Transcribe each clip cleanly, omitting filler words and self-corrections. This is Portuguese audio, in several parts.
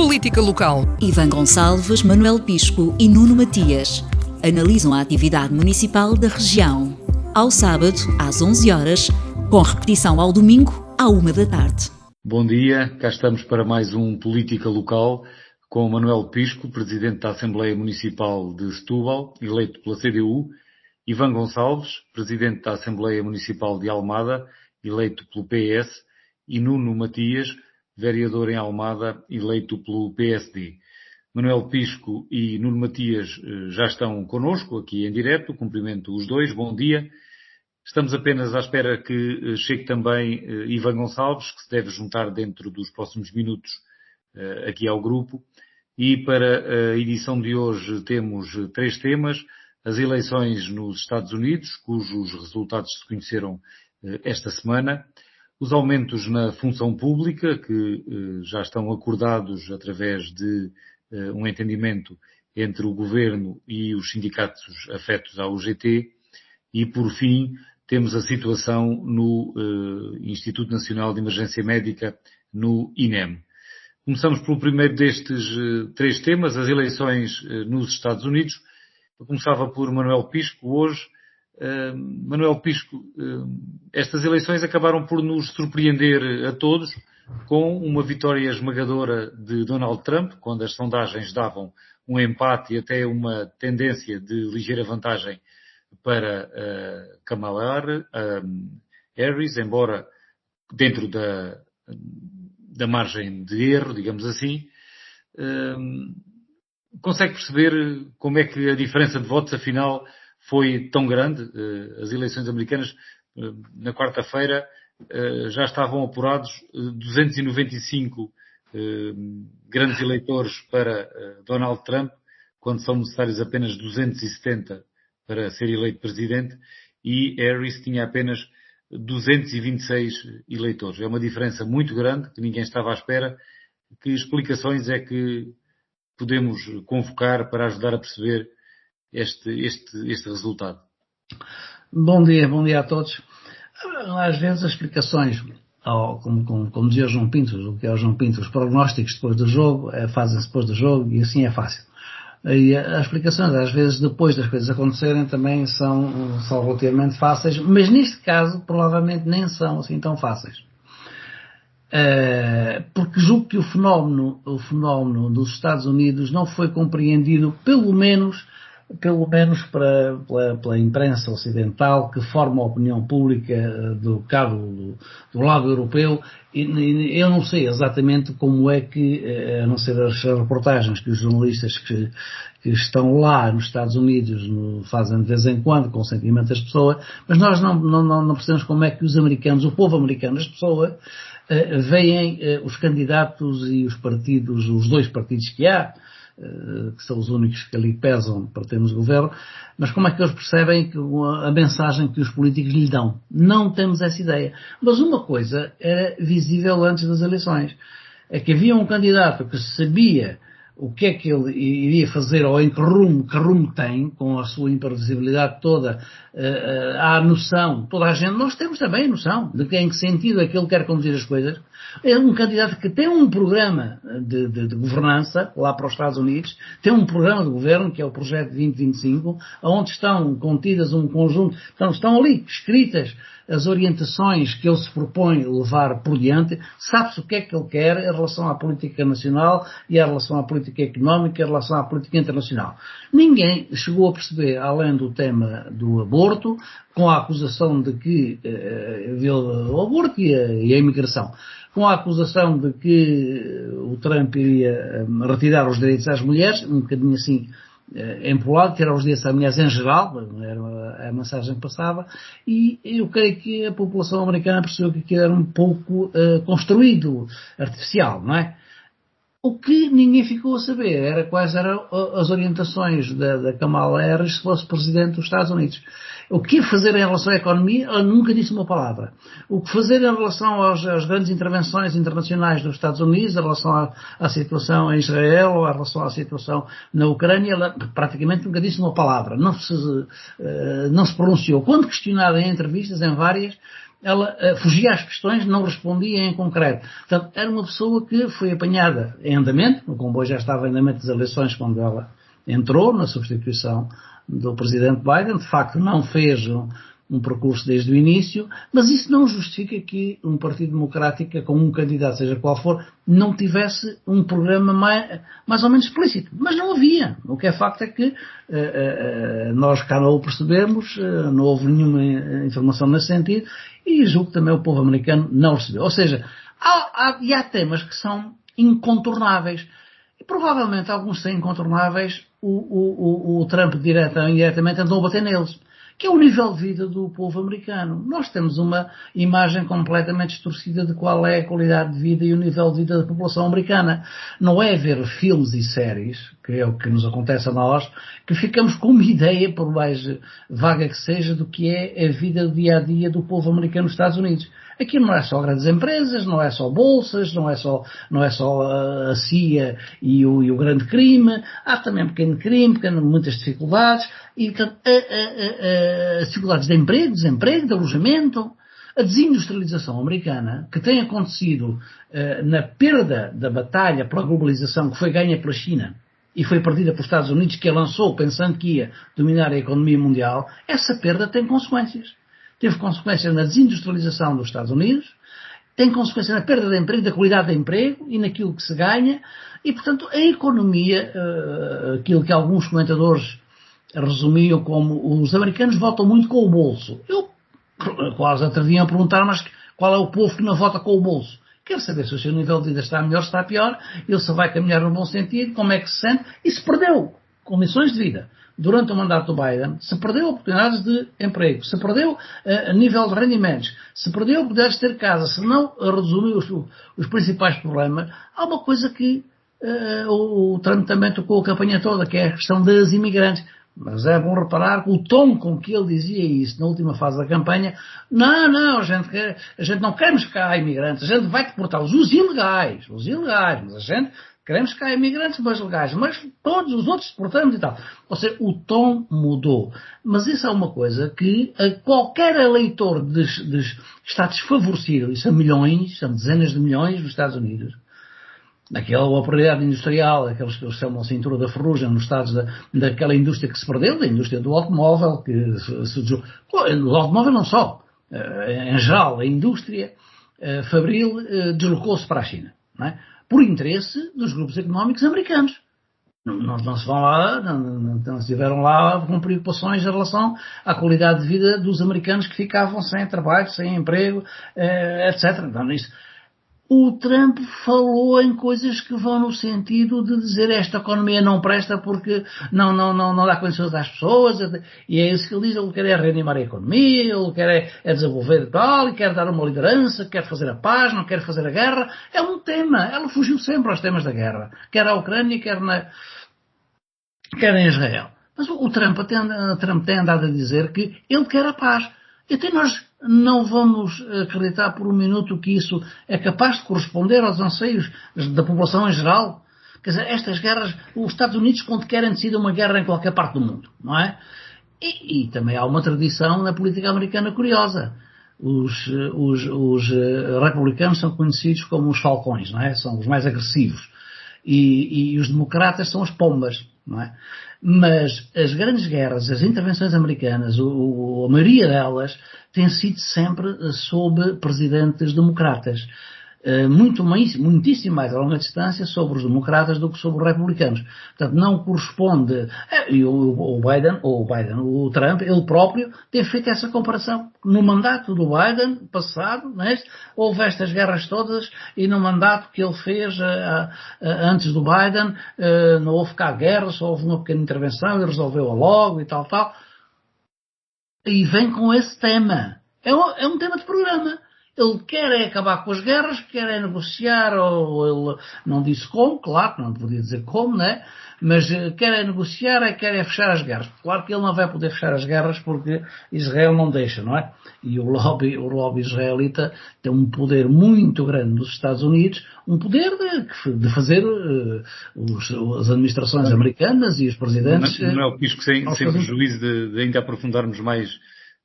Política local. Ivan Gonçalves, Manuel Pisco e Nuno Matias analisam a atividade municipal da região. Ao sábado, às 11 horas, com repetição ao domingo, à 1 da tarde. Bom dia, cá estamos para mais um Política Local com Manuel Pisco, Presidente da Assembleia Municipal de Setúbal, eleito pela CDU, Ivan Gonçalves, Presidente da Assembleia Municipal de Almada, eleito pelo PS, e Nuno Matias, vereador em Almada, eleito pelo PSD. Manuel Pisco e Nuno Matias já estão connosco aqui em direto, cumprimento os dois, bom dia. Estamos apenas à espera que chegue também Ivan Gonçalves, que se deve juntar dentro dos próximos minutos aqui ao grupo. E para a edição de hoje temos 3 temas: as eleições nos Estados Unidos, cujos resultados se conheceram esta semana, os aumentos na função pública, que já estão acordados através de um entendimento entre o Governo e os sindicatos afetos à UGT, e, por fim, temos a situação no Instituto Nacional de Emergência Médica, no INEM. Começamos pelo primeiro destes 3 temas, as eleições nos Estados Unidos. Eu começava por Manuel Pisco hoje. Manuel Pisco, estas eleições acabaram por nos surpreender a todos, com uma vitória esmagadora de Donald Trump, quando as sondagens davam um empate e até uma tendência de ligeira vantagem para Kamala Harris, embora dentro da margem de erro, digamos assim. Consegue perceber como é que a diferença de votos, afinal, foi tão grande? As eleições americanas, na quarta-feira, já estavam apurados 295 grandes eleitores para Donald Trump, quando são necessários apenas 270 para ser eleito presidente, e Harris tinha apenas 226 eleitores. É uma diferença muito grande, que ninguém estava à espera. Que explicações é que podemos convocar para ajudar a perceber este resultado? Bom dia a todos. Às vezes as explicações, como dizia o João Pinto, o que é o João Pinto, os prognósticos depois do jogo, fazem-se depois do jogo e assim é fácil. E as explicações, às vezes, depois das coisas acontecerem, também são relativamente fáceis, mas neste caso, provavelmente nem são assim tão fáceis. Porque julgo que o fenómeno dos Estados Unidos não foi compreendido, pelo menos pela imprensa ocidental, que forma a opinião pública do lado europeu, e eu não sei exatamente como é que, a não ser as reportagens que os jornalistas que estão lá nos Estados Unidos fazem de vez em quando, com o sentimento das pessoas, mas nós não percebemos como é que os americanos, o povo americano, as pessoas, veem os candidatos e os partidos, os 2 partidos que há, que são os únicos que ali pesam para termos governo, mas como é que eles percebem a mensagem que os políticos lhe dão? Não temos essa ideia. Mas uma coisa era visível antes das eleições, é que havia um candidato que sabia o que é que ele iria fazer ou em que rumo tem, com a sua imprevisibilidade toda, há noção, toda a gente, nós temos também noção de em que sentido é que ele quer conduzir as coisas. É um candidato que tem um programa de governança lá para os Estados Unidos, tem um programa de governo, que é o Projeto 2025, onde estão contidas um conjunto, então estão ali escritas as orientações que ele se propõe levar por diante, sabe-se o que é que ele quer em relação à política nacional e em relação à política económica, em relação à política internacional. Ninguém chegou a perceber, além do tema do aborto, com a acusação de que, o aborto e a imigração, com a acusação de que o Trump iria retirar os direitos às mulheres, um bocadinho assim, empolado, tirar os direitos às mulheres em geral, era a mensagem que passava, e eu creio que a população americana percebeu que aquilo era um pouco construído, artificial, não é? O que ninguém ficou a saber era quais eram as orientações da Kamala Harris se fosse presidente dos Estados Unidos. O que fazer em relação à economia, ela nunca disse uma palavra. O que fazer em relação às grandes intervenções internacionais dos Estados Unidos, em relação à situação em Israel ou em relação à situação na Ucrânia, ela praticamente nunca disse uma palavra. Não se pronunciou. Quando questionada em entrevistas, em várias, ela fugia às questões, não respondia em concreto. Portanto, era uma pessoa que foi apanhada em andamento, o comboio já estava em andamento das eleições quando ela entrou na substituição do presidente Biden, de facto não fez um percurso desde o início, mas isso não justifica que um Partido Democrático, com um candidato, seja qual for, não tivesse um programa mais ou menos explícito. Mas não havia. O que é facto é que nós cá não o percebemos, não houve nenhuma informação nesse sentido, e julgo que também o povo americano não recebeu. Ou seja, há temas que são incontornáveis. E provavelmente alguns são incontornáveis, o Trump direta ou indiretamente andou a bater neles, que é o nível de vida do povo americano. Nós temos uma imagem completamente distorcida de qual é a qualidade de vida e o nível de vida da população americana. Não é ver filmes e séries, que é o que nos acontece a nós, que ficamos com uma ideia, por mais vaga que seja, do que é a vida do dia a dia do povo americano nos Estados Unidos. Aqui não é só grandes empresas, não é só bolsas, não é só a CIA e o grande crime, há também pequeno crime, muitas dificuldades, e as dificuldades de emprego, desemprego, de alojamento, a desindustrialização americana, que tem acontecido na perda da batalha pela globalização que foi ganha pela China e foi perdida pelos Estados Unidos, que a lançou pensando que ia dominar a economia mundial, essa perda tem consequências. Teve consequências na desindustrialização dos Estados Unidos, tem consequências na perda de emprego, da qualidade de emprego e naquilo que se ganha, e portanto a economia, aquilo que alguns comentadores resumiam como os americanos votam muito com o bolso. Eu quase atreviam a perguntar, mas qual é o povo que não vota com o bolso? Quero saber se o seu nível de vida está melhor, se está pior, ele se vai caminhar no bom sentido, como é que se sente, e se perdeu condições de vida. Durante o mandato do Biden, se perdeu oportunidades de emprego, se perdeu nível de rendimentos, se perdeu oportunidades de ter casa, se não resumiu os principais problemas, há uma coisa que o Trump também tocou a campanha toda, que é a questão das imigrantes. Mas é bom reparar que o tom com que ele dizia isso na última fase da campanha, não, a gente não queremos cá imigrantes, a gente vai deportá-los, os ilegais, mas a gente queremos cá imigrantes, mas legais, mas todos os outros deportamos e tal. Ou seja, o tom mudou. Mas isso é uma coisa que qualquer eleitor que está desfavorecido, e são milhões, são dezenas de milhões nos Estados Unidos, daquela operidade industrial, aqueles que eles chamam a cintura da ferrugem nos Estados, daquela indústria que se perdeu, da indústria do automóvel, do automóvel não só, em geral, a indústria fabril deslocou-se para a China, não é? Por interesse dos grupos económicos americanos. Não se vão lá, não estiveram lá com preocupações em relação à qualidade de vida dos americanos que ficavam sem trabalho, sem emprego, etc. Então, isso, o Trump falou em coisas que vão no sentido de dizer esta economia não presta porque não dá condições às pessoas, e é isso que ele diz. Ele quer reanimar a economia, ele quer desenvolver e tal, e quer dar uma liderança, quer fazer a paz, não quer fazer a guerra. É um tema, ela fugiu sempre aos temas da guerra, quer à Ucrânia, quer em Israel. Mas o Trump tem andado a dizer que ele quer a paz. E até nós não vamos acreditar por um minuto que isso é capaz de corresponder aos anseios da população em geral. Quer dizer, estas guerras, os Estados Unidos, quando querem, decidem uma guerra em qualquer parte do mundo, não é? E também há uma tradição na política americana curiosa. Os republicanos são conhecidos como os falcões, não é? São os mais agressivos. E os democratas são as pombas, não é? Mas as grandes guerras, as intervenções americanas, a maioria delas tem sido sempre sob presidentes democratas. Muitíssimo mais a longa distância sobre os democratas do que sobre os republicanos. Portanto, não corresponde. E o Trump, ele próprio, tem feito essa comparação. No mandato do Biden passado, houve estas guerras todas, e no mandato que ele fez antes do Biden, não houve cá guerra, só houve uma pequena intervenção e resolveu-a logo e tal. E vem com esse tema. É um tema de programa. Ele quer acabar com as guerras, quer negociar, ou ele não disse como, claro que não podia dizer como, né? Mas quer negociar, quer fechar as guerras. Claro que ele não vai poder fechar as guerras porque Israel não deixa, não é? E o lobby israelita tem um poder muito grande nos Estados Unidos, um poder de fazer as administrações americanas e os presidentes... Manuel Pisco, sem prejuízo de ainda aprofundarmos mais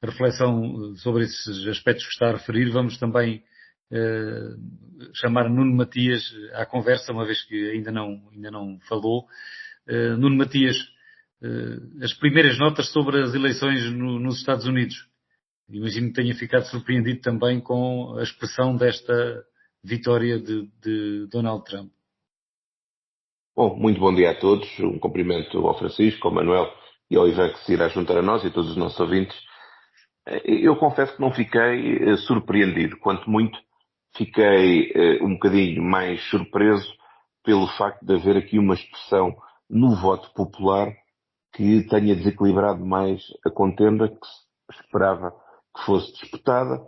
a reflexão sobre esses aspectos que está a referir, vamos também chamar Nuno Matias à conversa, uma vez que ainda não falou. Nuno Matias, as primeiras notas sobre as eleições nos Estados Unidos. Imagino que tenha ficado surpreendido também com a expressão desta vitória de Donald Trump. Bom, muito bom dia a todos. Um cumprimento ao Francisco, ao Manuel e ao Ivan que se irá juntar a nós e a todos os nossos ouvintes. Eu confesso que não fiquei surpreendido, quanto muito fiquei um bocadinho mais surpreso pelo facto de haver aqui uma expressão no voto popular que tenha desequilibrado mais a contenda que se esperava que fosse disputada.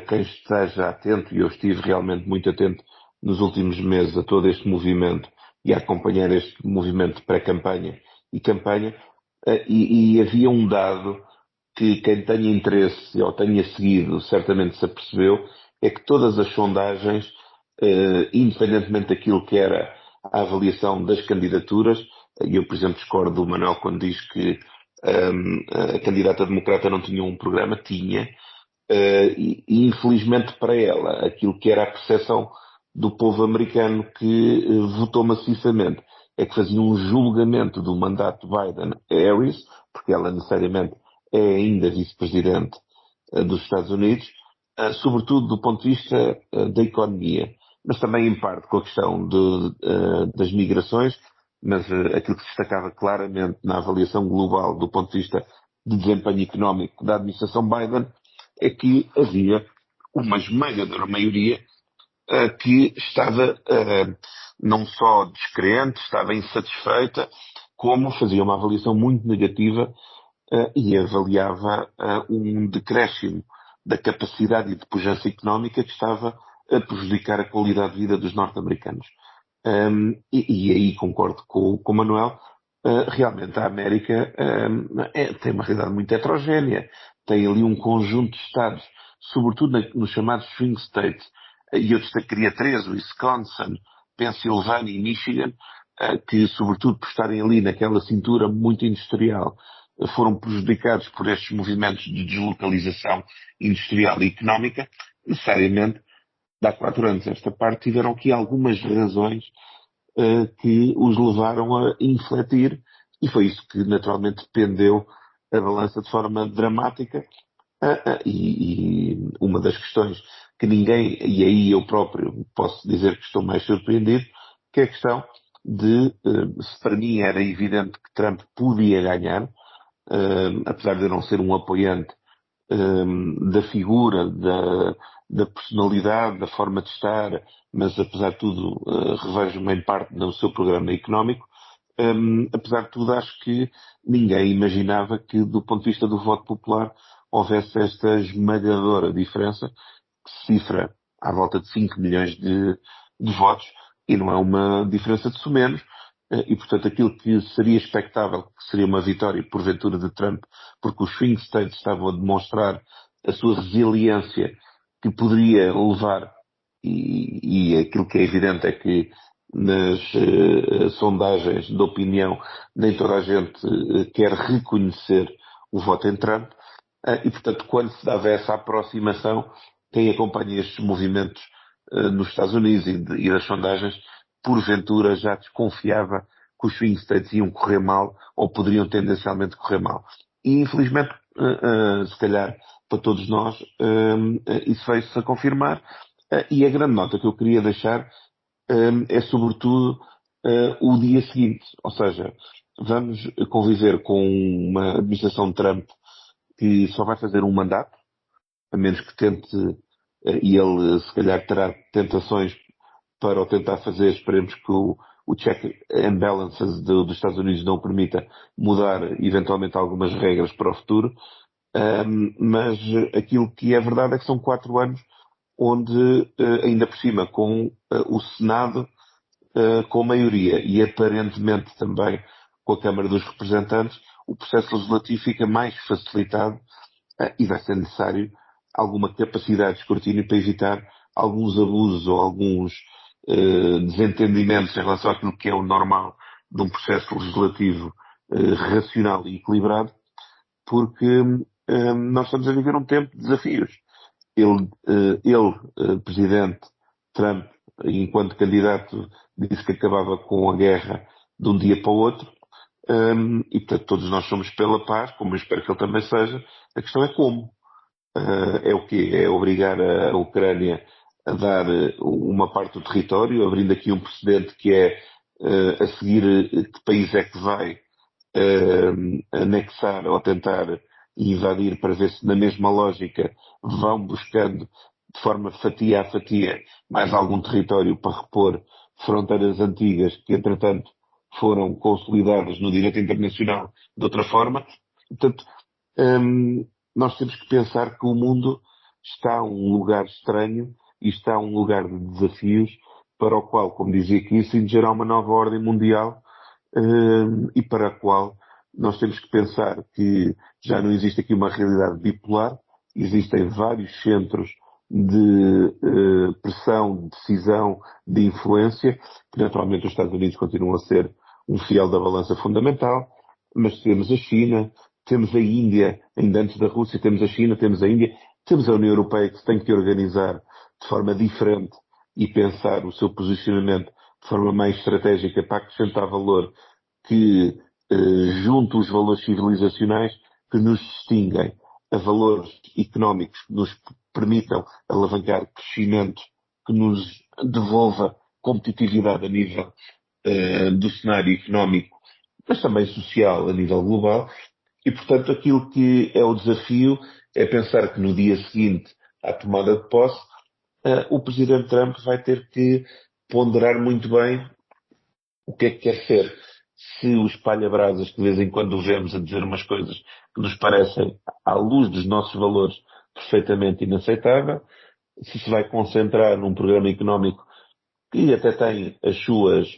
Quem esteja atento, e eu estive realmente muito atento nos últimos meses a todo este movimento e a acompanhar este movimento de pré-campanha e campanha, e havia um dado que quem tenha interesse ou tenha seguido certamente se apercebeu, é que todas as sondagens, independentemente daquilo que era a avaliação das candidaturas, e eu, por exemplo, discordo do Manuel quando diz que a candidata democrata não tinha um programa, tinha, e infelizmente para ela, aquilo que era a percepção do povo americano que votou maciçamente, é que fazia um julgamento do mandato Biden-Harris, porque ela necessariamente é ainda vice-presidente dos Estados Unidos, sobretudo do ponto de vista da economia, mas também em parte com a questão das migrações, mas aquilo que se destacava claramente na avaliação global do ponto de vista de desempenho económico da administração Biden é que havia uma esmagadora maioria que estava não só descrente, estava insatisfeita, como fazia uma avaliação muito negativa e avaliava um decréscimo da capacidade e de pujança económica que estava a prejudicar a qualidade de vida dos norte-americanos. E aí concordo com o Manuel, realmente a América tem uma realidade muito heterogénea, tem ali um conjunto de estados, sobretudo nos chamados swing states, e eu destacaria três: Wisconsin, Pensilvânia e Michigan, que sobretudo por estarem ali naquela cintura muito industrial, foram prejudicados por estes movimentos de deslocalização industrial e económica. Necessariamente, de há 4 anos esta parte, tiveram aqui algumas razões que os levaram a infletir, e foi isso que naturalmente pendeu a balança de forma dramática. E uma das questões que ninguém, e aí eu próprio posso dizer que estou mais surpreendido, que é a questão de, se para mim era evidente que Trump podia ganhar, apesar de eu não ser um apoiante da figura, da personalidade, da forma de estar, mas apesar de tudo revejo-me em parte no seu programa económico. Apesar de tudo, acho que ninguém imaginava que, do ponto de vista do voto popular, houvesse esta esmagadora diferença, que se cifra à volta de 5 milhões de votos, e não é uma diferença de sumenos, e portanto aquilo que seria expectável, que seria uma vitória porventura de Trump, porque os swing states estavam a demonstrar a sua resiliência, que poderia levar, e aquilo que é evidente é que nas sondagens de opinião nem toda a gente quer reconhecer o voto em Trump, e portanto quando se dava essa aproximação, quem acompanha estes movimentos nos Estados Unidos e das sondagens, porventura já desconfiava que os swing states iam correr mal, ou poderiam tendencialmente correr mal. E infelizmente, se calhar para todos nós, isso veio-se a confirmar, e a grande nota que eu queria deixar é sobretudo o dia seguinte, ou seja, vamos conviver com uma administração de Trump que só vai fazer um mandato, a menos que tente, e ele se calhar terá tentações para o tentar fazer. Esperemos que o check and balances dos Estados Unidos não permita mudar eventualmente algumas regras para o futuro, mas aquilo que é verdade é que são 4 anos onde, ainda por cima, com o Senado com maioria e aparentemente também com a Câmara dos Representantes, o processo legislativo fica mais facilitado, e vai ser necessário alguma capacidade de escrutínio para evitar alguns abusos ou alguns desentendimentos em relação àquilo que é o normal de um processo legislativo racional e equilibrado, porque nós estamos a viver um tempo de desafios. Presidente Trump, enquanto candidato, disse que acabava com a guerra de um dia para o outro, e portanto todos nós somos pela paz, como eu espero que ele também seja. A questão é como. É o quê? É obrigar a Ucrânia a dar uma parte do território, abrindo aqui um precedente que é a seguir que país é que vai anexar ou tentar invadir, para ver se na mesma lógica vão buscando de forma fatia a fatia mais algum território para repor fronteiras antigas que entretanto foram consolidadas no direito internacional de outra forma. Portanto, nós temos que pensar que o mundo está um lugar estranho e está um lugar de desafios para o qual, como dizia aqui, se gerar uma nova ordem mundial, e para a qual nós temos que pensar que já não existe aqui uma realidade bipolar, existem vários centros de pressão, de decisão, de influência, que naturalmente os Estados Unidos continuam a ser um fiel da balança fundamental, mas temos a China, temos a Índia, ainda antes da Rússia, temos a China, temos a Índia, temos a União Europeia que se tem que organizar de forma diferente e pensar o seu posicionamento de forma mais estratégica para acrescentar valor que junto os valores civilizacionais que nos distinguem a valores económicos que nos permitam alavancar crescimento, que nos devolva competitividade a nível do cenário económico, mas também social a nível global. E, portanto, aquilo que é o desafio é pensar que no dia seguinte à tomada de posse, o Presidente Trump vai ter que ponderar muito bem o que é que quer ser. Se o espalha-brasas que de vez em quando vemos a dizer umas coisas que nos parecem, à luz dos nossos valores, perfeitamente inaceitável, se vai concentrar num programa económico que até tem as suas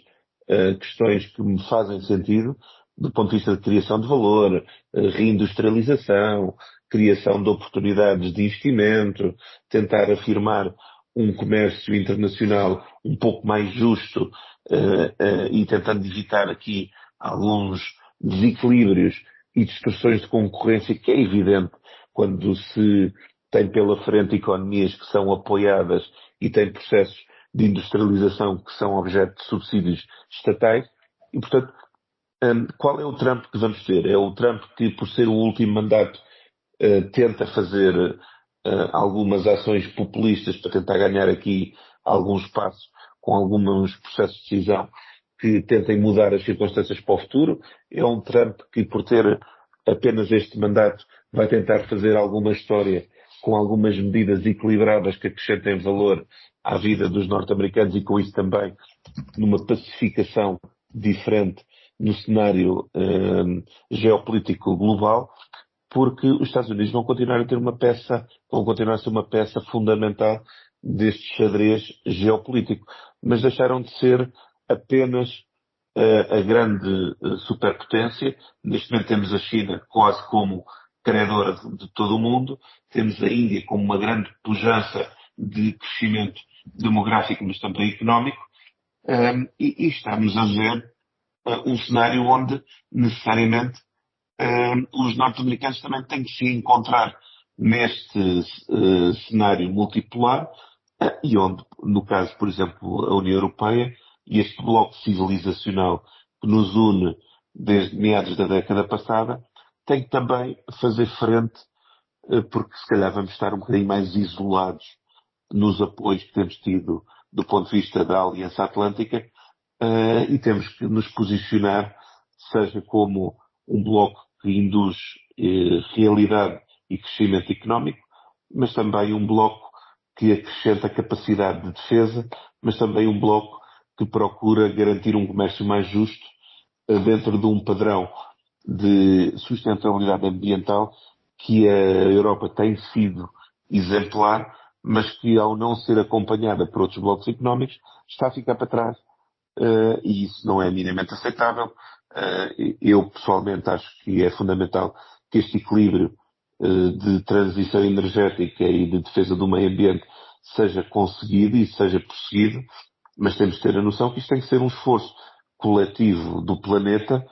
questões que me fazem sentido, do ponto de vista de criação de valor, reindustrialização, criação de oportunidades de investimento, tentar afirmar um comércio internacional um pouco mais justo e tentando evitar aqui alguns desequilíbrios e distorções de concorrência que é evidente quando se tem pela frente economias que são apoiadas e têm processos de industrialização que são objeto de subsídios estatais. E, portanto, qual é o Trump que vamos ter? É o Trump que, por ser o último mandato, tenta fazer algumas ações populistas para tentar ganhar aqui algum espaço com alguns processos de decisão que tentem mudar as circunstâncias para o futuro. É um Trump que, por ter apenas este mandato, vai tentar fazer alguma história com algumas medidas equilibradas que acrescentem valor à vida dos norte-americanos e com isso também numa pacificação diferente no cenário geopolítico global, porque os Estados Unidos vão continuar a ter vão continuar a ser uma peça fundamental deste xadrez geopolítico, mas deixaram de ser apenas a grande superpotência. Neste momento temos a China quase como credora de todo o mundo, temos a Índia como uma grande pujança de crescimento demográfico, mas também económico, e estamos a ver um cenário onde necessariamente os norte-americanos também têm que se encontrar neste cenário multipolar e onde, no caso, por exemplo, a União Europeia e este bloco civilizacional que nos une desde meados da década passada, tem que também fazer frente, porque se calhar vamos estar um bocadinho mais isolados nos apoios que temos tido do ponto de vista da Aliança Atlântica, e temos que nos posicionar, seja como um bloco que induz realidade e crescimento económico, mas também um bloco que acrescenta capacidade de defesa, mas também um bloco que procura garantir um comércio mais justo dentro de um padrão de sustentabilidade ambiental que a Europa tem sido exemplar, mas que ao não ser acompanhada por outros blocos económicos está a ficar para trás. E isso não é minimamente aceitável. Eu pessoalmente acho que é fundamental que este equilíbrio de transição energética e de defesa do meio ambiente seja conseguido e seja prosseguido, mas temos de ter a noção que isto tem que ser um esforço coletivo do planeta.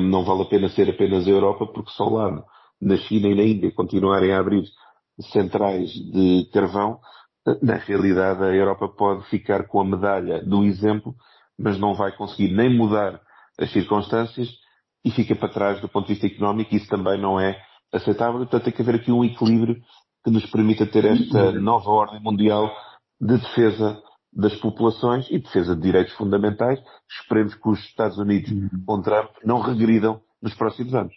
Não vale a pena ser apenas a Europa, porque só lá na China e na Índia continuarem a abrir centrais de carvão, na realidade a Europa pode ficar com a medalha do exemplo, mas não vai conseguir nem mudar as circunstâncias e fica para trás do ponto de vista económico, e isso também não é aceitável. Portanto, tem que haver aqui um equilíbrio que nos permita ter esta nova ordem mundial de defesa das populações e defesa de direitos fundamentais. Esperemos que os Estados Unidos, com Trump, não regridam nos próximos anos.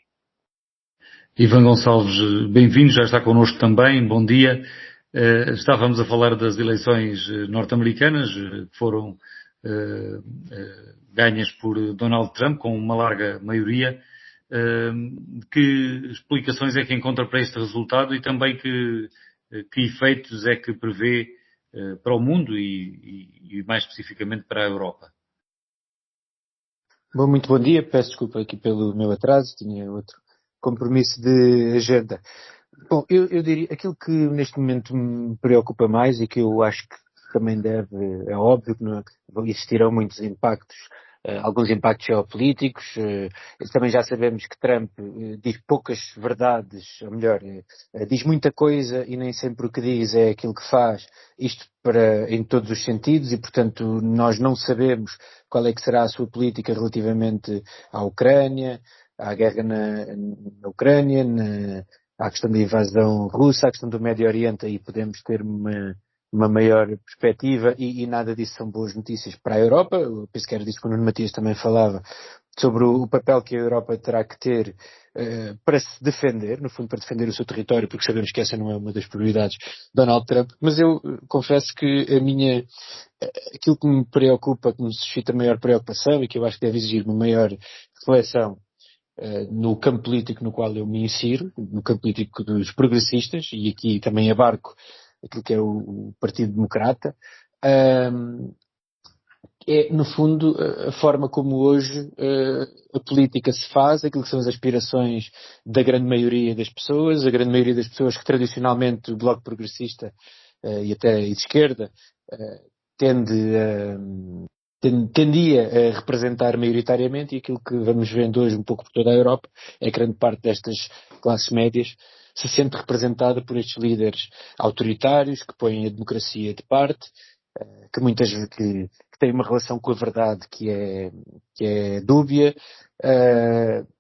Ivan Gonçalves, bem-vindo, já está connosco também, bom dia. Estávamos a falar das eleições norte-americanas, que foram ganhas por Donald Trump, com uma larga maioria. Que explicações é que encontra para este resultado e também que efeitos é que prevê para o mundo e mais especificamente para a Europa? Bom, muito bom dia, peço desculpa aqui pelo meu atraso, tinha outro compromisso de agenda. Bom, eu diria, aquilo que neste momento me preocupa mais e que eu acho que também é óbvio que não existirão muitos impactos, alguns impactos geopolíticos. Também já sabemos que Trump diz poucas verdades, ou melhor, diz muita coisa e nem sempre o que diz é aquilo que faz, isto em todos os sentidos, e portanto nós não sabemos qual é que será a sua política relativamente à Ucrânia, à guerra na Ucrânia, à questão da invasão russa, à questão do Médio Oriente, aí podemos ter uma maior perspectiva e nada disso são boas notícias para a Europa. Eu penso que era disso que o Nuno Matias também falava, sobre o papel que a Europa terá que ter para se defender, no fundo para defender o seu território, porque sabemos que essa não é uma das prioridades de Donald Trump. Mas eu confesso que aquilo que me preocupa, que me suscita maior preocupação e que eu acho que deve exigir uma maior reflexão no campo político no qual eu me insiro, no campo político dos progressistas, e aqui também abarco aquilo que é o Partido Democrata, é, no fundo, a forma como hoje a política se faz, aquilo que são as aspirações da grande maioria das pessoas, a grande maioria das pessoas que tradicionalmente o Bloco Progressista e até de esquerda tendia a representar maioritariamente, e aquilo que vamos vendo hoje um pouco por toda a Europa é que grande parte destas classes médias se sente representada por estes líderes autoritários que põem a democracia de parte, que muitas vezes que têm uma relação com a verdade que é dúbia,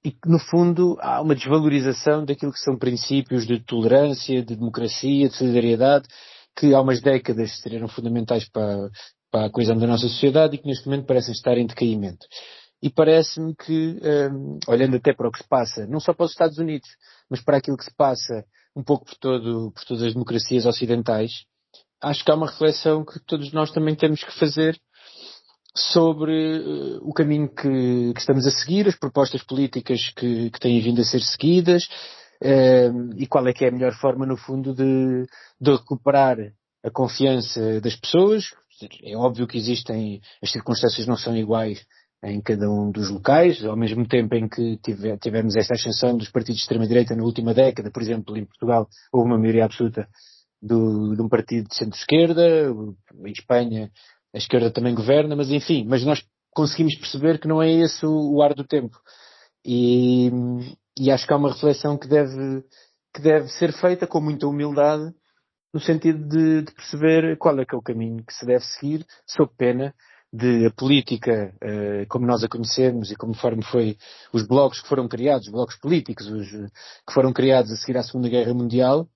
e que no fundo há uma desvalorização daquilo que são princípios de tolerância, de democracia, de solidariedade, que há umas décadas seriam fundamentais para a coesão da nossa sociedade e que neste momento parecem estar em decaimento. E parece-me que, olhando até para o que se passa, não só para os Estados Unidos, mas para aquilo que se passa um pouco por todas as democracias ocidentais, acho que há uma reflexão que todos nós também temos que fazer sobre o caminho que estamos a seguir, as propostas políticas que têm vindo a ser seguidas, e qual é que é a melhor forma, no fundo, de recuperar a confiança das pessoas. É óbvio que as circunstâncias não são iguais em cada um dos locais, ao mesmo tempo em que tivemos esta ascensão dos partidos de extrema-direita na última década. Por exemplo, em Portugal houve uma maioria absoluta de um partido de centro-esquerda, em Espanha a esquerda também governa, mas enfim, nós conseguimos perceber que não é esse o ar do tempo. E acho que há uma reflexão que deve ser feita com muita humildade, no sentido de perceber qual é que é o caminho que se deve seguir, sob pena de a política, como nós a conhecemos e conforme foi os blocos que foram criados, os blocos políticos que foram criados a seguir à Segunda Guerra Mundial,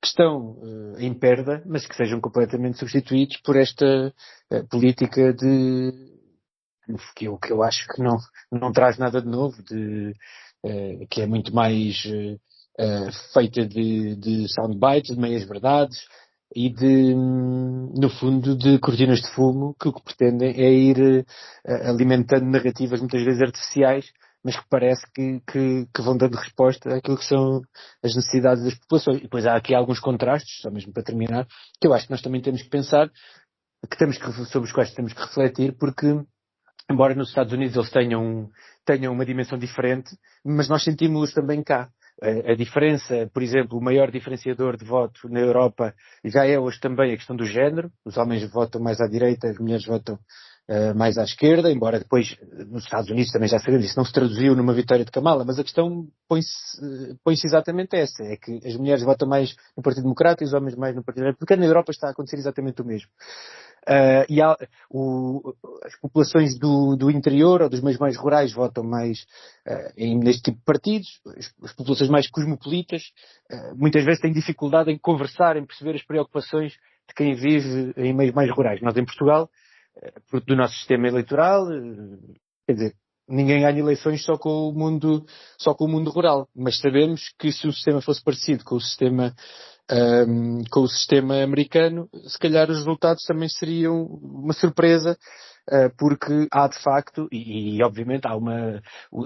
que estão em perda, mas que sejam completamente substituídos por esta política que eu acho que não traz nada de novo, que é muito mais feita de soundbites, de meias-verdades e no fundo, de cortinas de fumo, que o que pretendem é ir alimentando narrativas muitas vezes artificiais, mas que parece que vão dando resposta àquilo que são as necessidades das populações. E depois há aqui alguns contrastes, só mesmo para terminar, que eu acho que nós também temos que pensar, sobre os quais temos que refletir, porque embora nos Estados Unidos eles tenham uma dimensão diferente, mas nós sentimos também cá. A diferença, por exemplo, o maior diferenciador de voto na Europa já é hoje também a questão do género. Os homens votam mais à direita, as mulheres votam mais à esquerda, embora depois nos Estados Unidos também já sabemos, isso não se traduziu numa vitória de Kamala, mas a questão põe-se exatamente essa, é que as mulheres votam mais no Partido Democrata e os homens mais no Partido Republicano. Na Europa está a acontecer exatamente o mesmo. E as populações do interior ou dos meios mais rurais votam mais neste tipo de partidos. As populações mais cosmopolitas muitas vezes têm dificuldade em conversar, em perceber as preocupações de quem vive em meios mais rurais. Nós em Portugal, fruto do nosso sistema eleitoral, quer dizer, ninguém ganha eleições só com o mundo rural, mas sabemos que se o sistema fosse parecido com o sistema americano, se calhar os resultados também seriam uma surpresa, porque há de facto, e obviamente a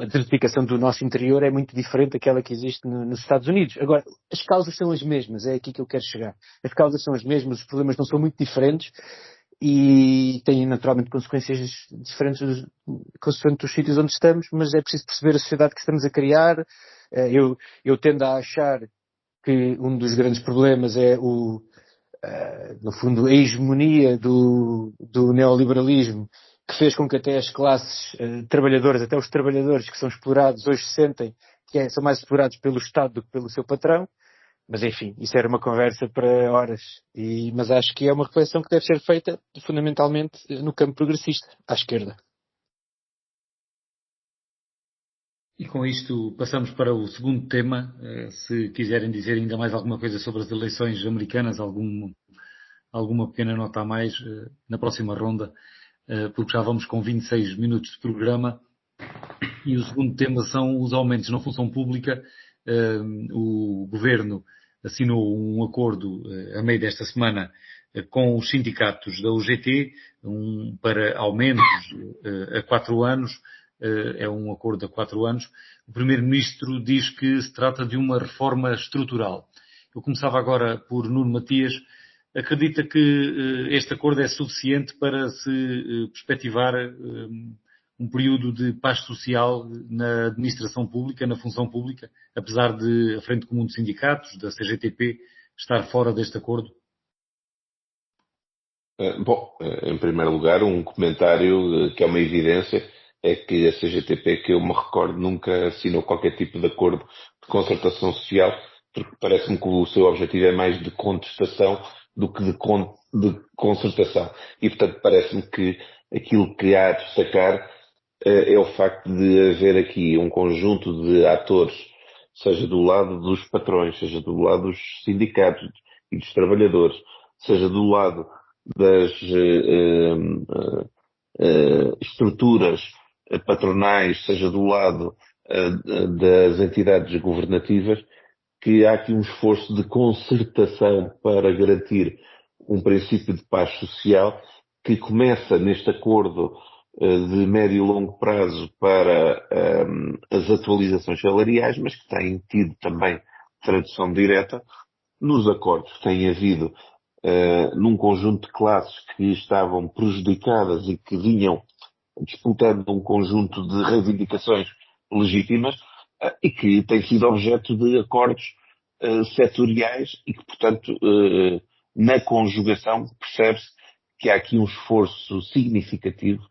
desertificação do nosso interior é muito diferente daquela que existe nos Estados Unidos. Agora, as causas são as mesmas, é aqui que eu quero chegar. As causas são as mesmas, os problemas não são muito diferentes, e têm naturalmente consequências diferentes consoante dos sítios onde estamos, mas é preciso perceber a sociedade que estamos a criar. Eu tendo a achar que um dos grandes problemas é no fundo, a hegemonia do neoliberalismo, que fez com que até as classes trabalhadoras, até os trabalhadores que são explorados, hoje sentem que são mais explorados pelo Estado do que pelo seu patrão. Mas enfim, isso era uma conversa para horas. Mas acho que é uma reflexão que deve ser feita fundamentalmente no campo progressista, à esquerda. E com isto passamos para o segundo tema. Se quiserem dizer ainda mais alguma coisa sobre as eleições americanas, alguma pequena nota a mais na próxima ronda, porque já vamos com 26 minutos de programa. E o segundo tema são os aumentos na função pública. O Governo assinou um acordo a meio desta semana com os sindicatos da UGT para aumentos a 4 anos. É um acordo a 4 anos. O Primeiro-Ministro diz que se trata de uma reforma estrutural. Eu começava agora por Nuno Matias. Acredita que este acordo é suficiente para se perspectivar um período de paz social na administração pública, na função pública, apesar de a Frente Comum de Sindicatos, da CGTP, estar fora deste acordo? Bom, em primeiro lugar, um comentário que é uma evidência, é que a CGTP, que eu me recordo, nunca assinou qualquer tipo de acordo de concertação social, porque parece-me que o seu objetivo é mais de contestação do que de concertação. E, portanto, parece-me que aquilo que há a destacar é o facto de haver aqui um conjunto de atores, seja do lado dos patrões, seja do lado dos sindicatos e dos trabalhadores, seja do lado das estruturas patronais, seja do lado das entidades governativas, que há aqui um esforço de concertação para garantir um princípio de paz social que começa neste acordo de médio e longo prazo para as atualizações salariais, mas que tem tido também tradução direta nos acordos que têm havido num conjunto de classes que estavam prejudicadas e que vinham disputando um conjunto de reivindicações legítimas e que têm sido objeto de acordos setoriais e que, portanto, na conjugação percebe-se que há aqui um esforço significativo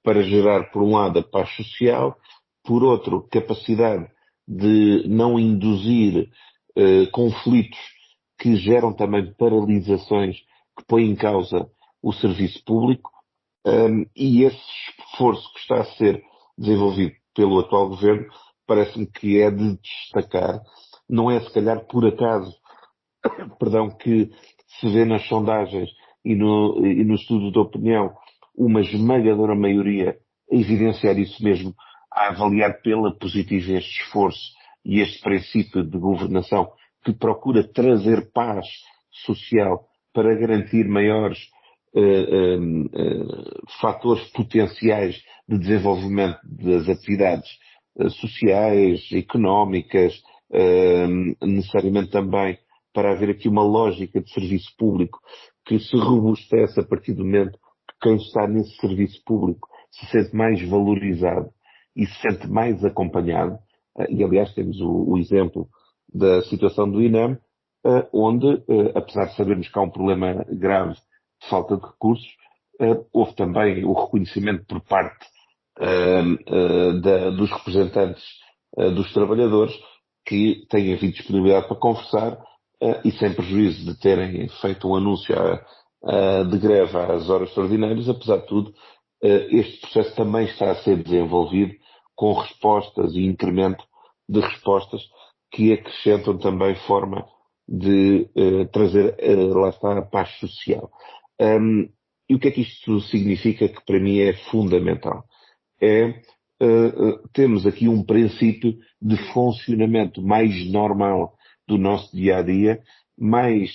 para gerar, por um lado, a paz social, por outro, capacidade de não induzir conflitos que geram também paralisações que põem em causa o serviço público, e esse esforço que está a ser desenvolvido pelo atual governo parece-me que é de destacar. Não é, se calhar, por acaso, que se vê nas sondagens e no estudo de opinião uma esmagadora maioria a evidenciar isso mesmo, a avaliar pela positiva este esforço e este princípio de governação que procura trazer paz social para garantir maiores fatores potenciais de desenvolvimento das atividades sociais, económicas, necessariamente também para haver aqui uma lógica de serviço público que se robustece a partir do momento que quem está nesse serviço público se sente mais valorizado e se sente mais acompanhado. E aliás temos o exemplo da situação do INEM, onde, apesar de sabermos que há um problema grave de falta de recursos, houve também o reconhecimento por parte dos representantes dos trabalhadores que têm havido disponibilidade para conversar e sem prejuízo de terem feito um anúncio de greve às horas extraordinárias, apesar de tudo, este processo também está a ser desenvolvido com respostas e incremento de respostas que acrescentam também forma de trazer, lá está, a paz social. E o que é que isto significa que para mim é fundamental? Temos aqui um princípio de funcionamento mais normal do nosso dia-a-dia, mais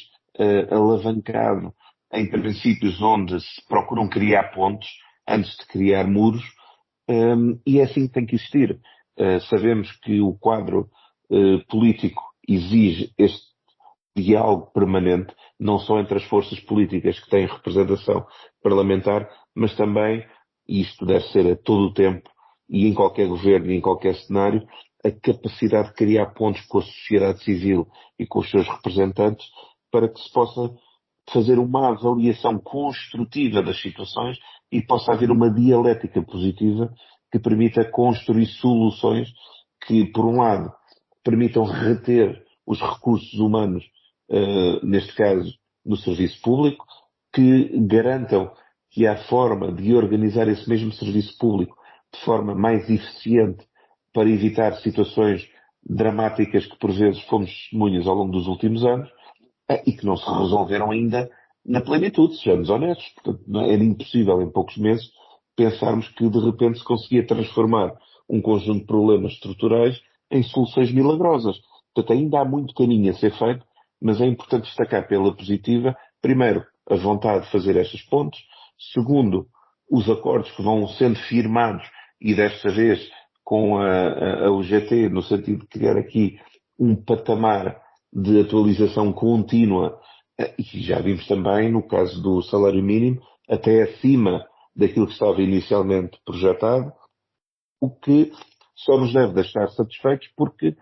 alavancado em princípios onde se procuram criar pontes antes de criar muros, e é assim que tem que existir. Sabemos que o quadro político exige este diálogo permanente, não só entre as forças políticas que têm representação parlamentar, mas também, e isto deve ser a todo o tempo, e em qualquer governo e em qualquer cenário, a capacidade de criar pontos com a sociedade civil e com os seus representantes para que se possa fazer uma avaliação construtiva das situações e possa haver uma dialética positiva que permita construir soluções que, por um lado, permitam reter os recursos humanos, neste caso, no serviço público, que garantam que há forma de organizar esse mesmo serviço público de forma mais eficiente para evitar situações dramáticas que por vezes fomos testemunhas ao longo dos últimos anos e que não se resolveram ainda na plenitude, sejamos honestos. Portanto, era impossível em poucos meses pensarmos que de repente se conseguia transformar um conjunto de problemas estruturais em soluções milagrosas. Portanto, ainda há muito caminho a ser feito, mas é importante destacar pela positiva, primeiro, a vontade de fazer estas pontes, segundo, os acordos que vão sendo firmados e desta vez com a UGT, no sentido de criar aqui um patamar de atualização contínua, e já vimos também, no caso do salário mínimo, até acima daquilo que estava inicialmente projetado, o que só nos deve deixar satisfeitos porque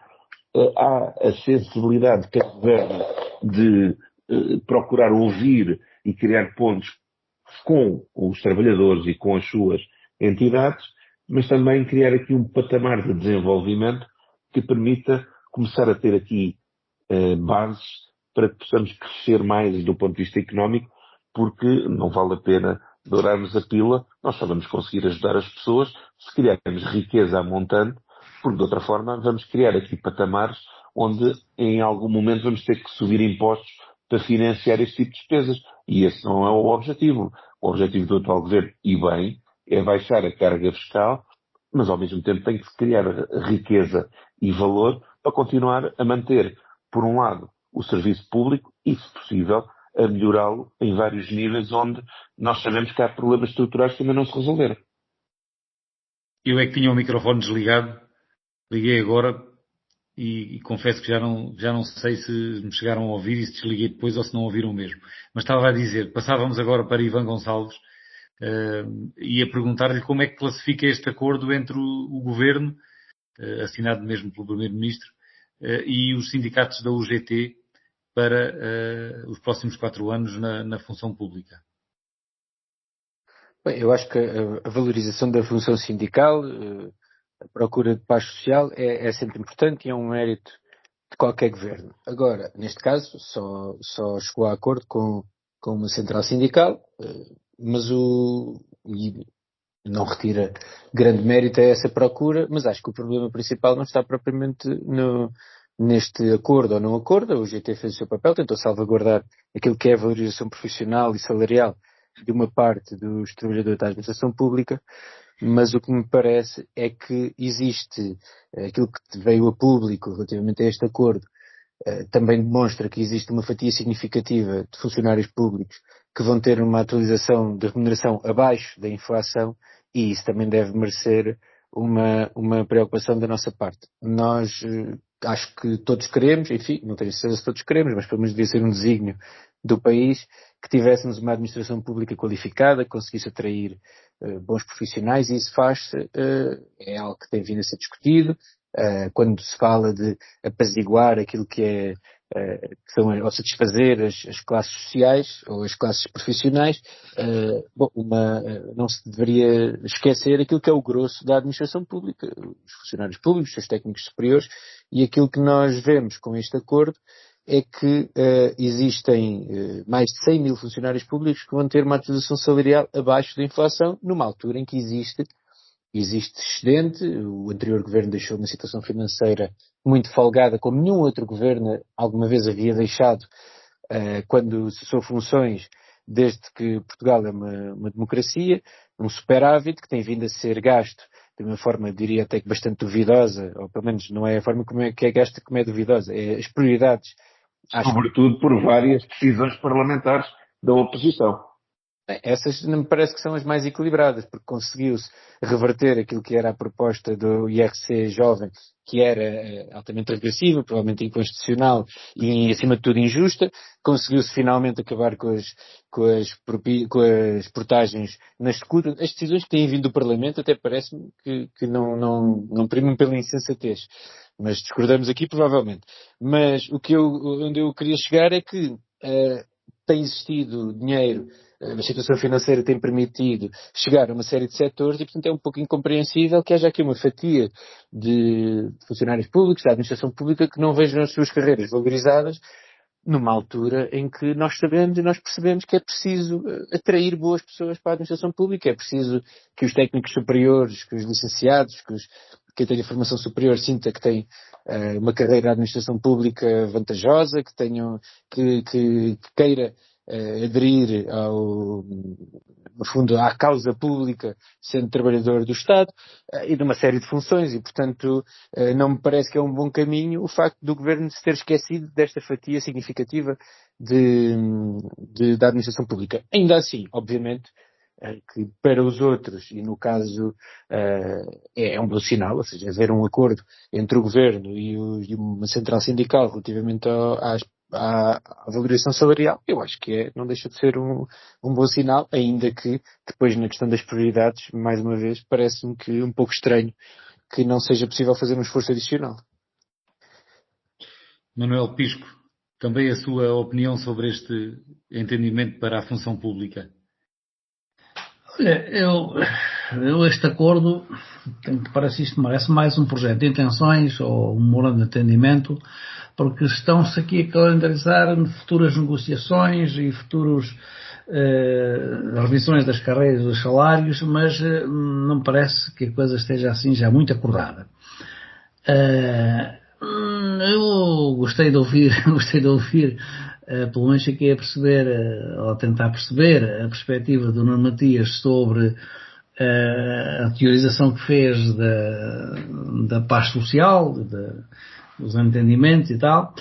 há a sensibilidade de cada governo de procurar ouvir e criar pontos com os trabalhadores e com as suas entidades, mas também criar aqui um patamar de desenvolvimento que permita começar a ter aqui bases para que possamos crescer mais do ponto de vista económico, porque não vale a pena dourarmos a pílula, nós só vamos conseguir ajudar as pessoas se criarmos riqueza a montante, porque de outra forma vamos criar aqui patamares onde em algum momento vamos ter que subir impostos para financiar este tipo de despesas. E esse não é o objetivo. O objetivo do atual governo, e bem, é baixar a carga fiscal, mas ao mesmo tempo tem que se criar riqueza e valor para continuar a manter, por um lado, o serviço público e, se possível, a melhorá-lo em vários níveis onde nós sabemos que há problemas estruturais que ainda não se resolveram. Eu é que tinha o microfone desligado, liguei agora e confesso que já não sei se me chegaram a ouvir e se desliguei depois ou se não ouviram mesmo. Mas estava a dizer, passávamos agora para Ivan Gonçalves e a perguntar-lhe como é que classifica este acordo entre o Governo, assinado mesmo pelo Primeiro-Ministro, e os sindicatos da UGT para os próximos 4 anos na função pública. Bem, eu acho que a valorização da função sindical, a procura de paz social é sempre importante e é um mérito de qualquer governo. Agora, neste caso, só chegou a acordo com uma central sindical, mas e não retira grande mérito a essa procura, mas acho que o problema principal não está propriamente neste acordo ou não acordo. A UGT fez o seu papel, tentou salvaguardar aquilo que é a valorização profissional e salarial de uma parte dos trabalhadores da administração pública, mas o que me parece é que existe aquilo que veio a público relativamente a este acordo, também demonstra que existe uma fatia significativa de funcionários públicos que vão ter uma atualização de remuneração abaixo da inflação, e isso também deve merecer uma preocupação da nossa parte. Nós acho que todos queremos, enfim, não tenho certeza se todos queremos, mas pelo menos devia ser um desígnio do país que tivéssemos uma administração pública qualificada, que conseguisse atrair bons profissionais, e isso faz-se, é algo que tem vindo a ser discutido, quando se fala de apaziguar aquilo que é que são ao satisfazer as classes sociais ou as classes profissionais, não se deveria esquecer aquilo que é o grosso da administração pública, os funcionários públicos, os técnicos superiores, e aquilo que nós vemos com este acordo é que existem mais de 100 mil funcionários públicos que vão ter uma atualização salarial abaixo da inflação, numa altura em que existe excedente. O anterior governo deixou uma situação financeira muito folgada, como nenhum outro governo alguma vez havia deixado quando cessou funções, desde que Portugal é uma democracia, um superávit que tem vindo a ser gasto de uma forma, diria até que bastante duvidosa, ou pelo menos não é a forma que é gasta como é duvidosa, é as prioridades. Sobretudo por várias decisões parlamentares da oposição. Essas não me parece que são as mais equilibradas, porque conseguiu-se reverter aquilo que era a proposta do IRC jovem, que era altamente regressiva, provavelmente inconstitucional e, acima de tudo, injusta. Conseguiu-se finalmente acabar com as portagens nas escutas. As decisões que têm vindo do Parlamento até parece-me que não primam pela insensatez. Mas discordamos aqui, provavelmente. Mas onde eu queria chegar é que tem existido dinheiro, a situação financeira tem permitido chegar a uma série de setores e, portanto, é um pouco incompreensível que haja aqui uma fatia de funcionários públicos, da administração pública, que não vejam as suas carreiras valorizadas numa altura em que nós sabemos e nós percebemos que é preciso atrair boas pessoas para a administração pública, é preciso que os técnicos superiores, que os licenciados, quem tem a formação superior sinta que tem uma carreira na administração pública vantajosa, que queira aderir no fundo, à causa pública, sendo trabalhador do Estado, e de uma série de funções, e portanto não me parece que é um bom caminho o facto do Governo se ter esquecido desta fatia significativa da administração pública. Ainda assim, obviamente, que para os outros, e no caso é um bom sinal, ou seja, haver um acordo entre o Governo e uma central sindical relativamente à valorização salarial, eu acho que não deixa de ser um bom sinal, ainda que depois na questão das prioridades, mais uma vez, parece-me que um pouco estranho que não seja possível fazer um esforço adicional. Manuel Pisco, também a sua opinião sobre este entendimento para a função pública? Olha, eu este acordo, isto merece mais um projeto de intenções ou um memorando de entendimento, porque estão-se aqui a calendarizar futuras negociações e futuros revisões das carreiras e dos salários, mas não me parece que a coisa esteja assim já muito acordada. Eu gostei de ouvir, pelo menos fiquei a perceber, ou a tentar perceber, a perspectiva do Nuno Matias sobre a teorização que fez da paz social, dos entendimentos e tal.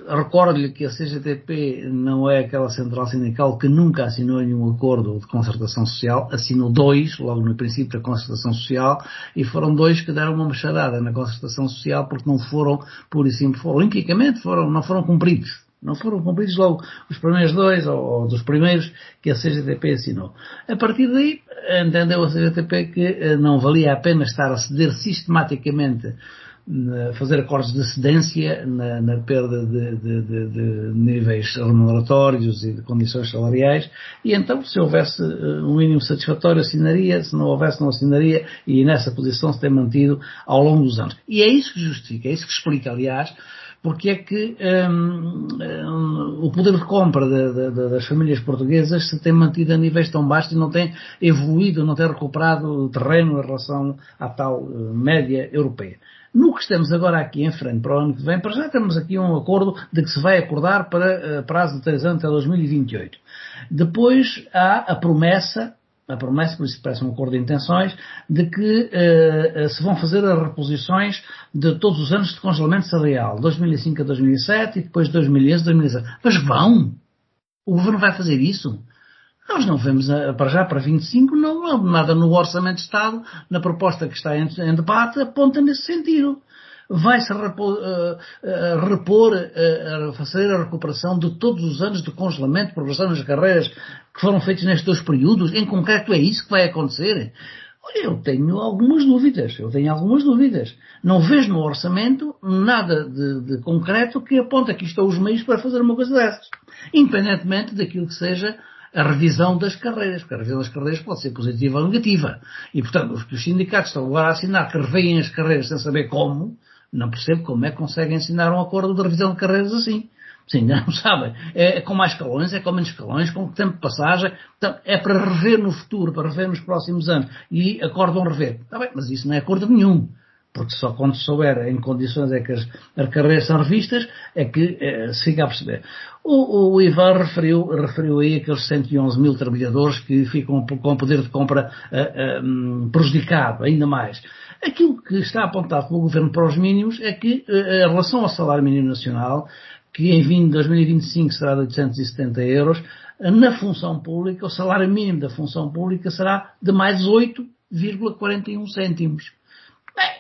Recordo-lhe que a CGTP não é aquela central sindical que nunca assinou nenhum acordo de concertação social, assinou 2, logo no princípio da concertação social, e foram 2 que deram uma machadada na concertação social porque não foram, pura e simples, olimpicamente não foram cumpridos. Não foram cumpridos logo os primeiros 2 ou dos primeiros que a CGTP assinou. A partir daí, entendeu a CGTP que não valia a pena estar a ceder sistematicamente, fazer acordos de cedência na perda de níveis remuneratórios e de condições salariais, e então, se houvesse um mínimo satisfatório, assinaria, se não houvesse, não assinaria, e nessa posição se tem mantido ao longo dos anos. E é isso que justifica, é isso que explica, aliás, porque é que o poder de compra das famílias portuguesas se tem mantido a níveis tão baixos e não tem evoluído, não tem recuperado terreno em relação à tal média europeia. No que estamos agora aqui em frente para o ano que vem, para já temos aqui um acordo de que se vai acordar para prazo de 3 anos até 2028. Depois há a promessa, por isso parece um acordo de intenções, de que se vão fazer as reposições de todos os anos de congelamento salarial, 2005 a 2007 e depois 2011 a 2017. Mas vão? O Governo vai fazer isso? Nós não vemos, para já, para 25, não há nada no Orçamento de Estado, na proposta que está em debate, aponta nesse sentido. Vai-se fazer a recuperação de todos os anos de congelamento, progressão nas carreiras que foram feitos nestes 2 períodos. Em concreto, é isso que vai acontecer? Eu tenho algumas dúvidas. Não vejo no orçamento nada de concreto que aponta que estão os meios para fazer uma coisa dessas. Independentemente daquilo que seja a revisão das carreiras, porque a revisão das carreiras pode ser positiva ou negativa. E, portanto, os sindicatos estão agora a assinar que reveem as carreiras sem saber como, não percebo como é que conseguem assinar um acordo de revisão de carreiras assim. Sim, não sabem. É com mais escalões, é com menos escalões, com tempo de passagem. Portanto, é para rever no futuro, para rever nos próximos anos. E acordam rever. Está bem, mas isso não é acordo nenhum. Porque só quando souber em condições é que as carreiras são revistas, é que se fica a perceber. O Ivan referiu aí aqueles 111 mil trabalhadores que ficam com o poder de compra prejudicado, ainda mais. Aquilo que está apontado pelo Governo para os mínimos é que, em relação ao salário mínimo nacional, que em 2025 será de 870 euros, na função pública, o salário mínimo da função pública será de mais 8,41 cêntimos.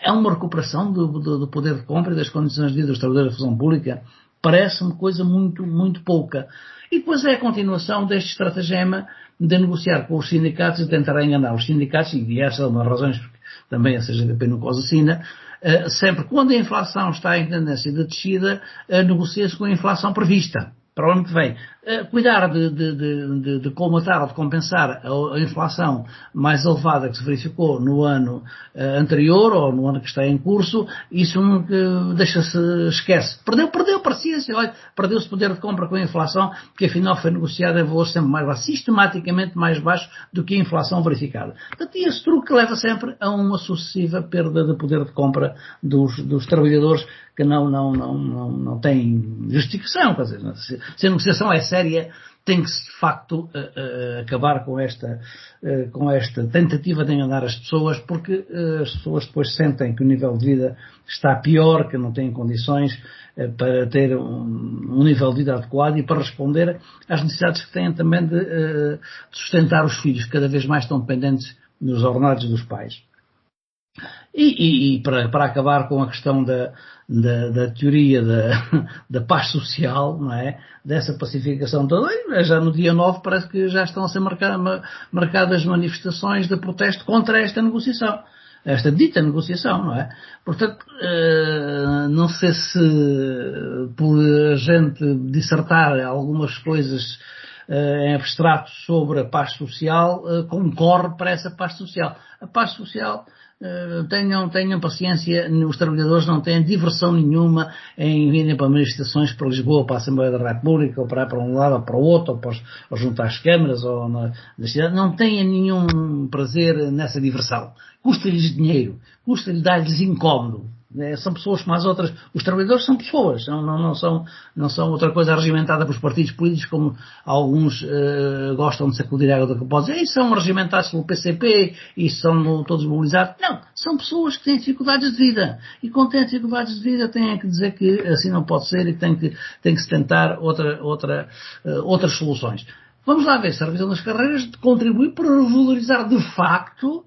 É uma recuperação do poder de compra e das condições de vida dos trabalhadores da função pública. Parece-me coisa muito, muito pouca. E depois é a continuação deste estratagema de negociar com os sindicatos e tentar enganar os sindicatos, e essa é uma das razões porque também a CGTP não cosicina, sempre quando a inflação está em tendência de descida, negocia-se com a inflação prevista para o ano que vem. Cuidar de colmatar ou de compensar a inflação mais elevada que se verificou no ano anterior ou no ano que está em curso, isso esquece. Perdeu paciência, olha, perdeu-se poder de compra com a inflação, que afinal foi negociada em valor sempre mais baixo, sistematicamente mais baixo do que a inflação verificada. Portanto, esse truque leva sempre a uma sucessiva perda de poder de compra dos trabalhadores que não tem justificação. Quer dizer, se a negociação é séria, tem que de facto acabar com esta tentativa de enganar as pessoas, porque as pessoas depois sentem que o nível de vida está pior, que não têm condições para ter um nível de vida adequado e para responder às necessidades que têm também de sustentar os filhos, que cada vez mais estão dependentes dos ordenados dos pais. E para acabar com a questão da teoria da paz social, não é? Dessa pacificação toda, já no dia 9 parece que já estão a ser marcadas manifestações de protesto contra esta negociação. Esta dita negociação, não é? Portanto, não sei se por a gente dissertar algumas coisas em abstrato sobre a paz social, concorre para essa paz social. A paz social, tenham paciência, os trabalhadores não têm diversão nenhuma em virem para manifestações para Lisboa, para a Assembleia da República, ou para um lado ou para o outro, ou junto às câmaras, ou na cidade. Não têm nenhum prazer nessa diversão. Custa-lhes dinheiro, custa-lhes dar-lhes incómodo. São pessoas como as outras. Os trabalhadores são pessoas, não são outra coisa regimentada pelos partidos políticos, como alguns gostam de sacudir a água da capote. E são regimentados pelo PCP e são todos mobilizados. Não, são pessoas que têm dificuldades de vida. E quando têm dificuldades de vida têm que dizer que assim não pode ser e que tem que se tentar outras soluções. Vamos lá ver se a revisão das carreiras contribui para revalorizar de facto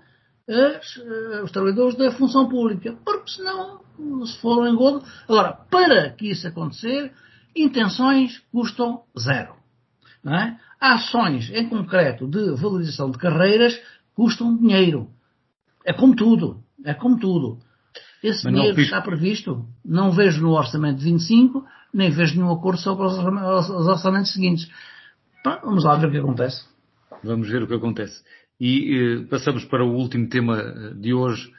os trabalhadores da função pública, porque senão se for um engodo. Agora, para que isso acontecer, intenções custam zero, não é? Ações em concreto de valorização de carreiras custam dinheiro. É como tudo. Esse dinheiro está previsto, não vejo no orçamento de 25, nem vejo nenhum acordo sobre os orçamentos seguintes. Vamos lá ver o que acontece. Vamos ver o que acontece. E passamos para o último tema de hoje,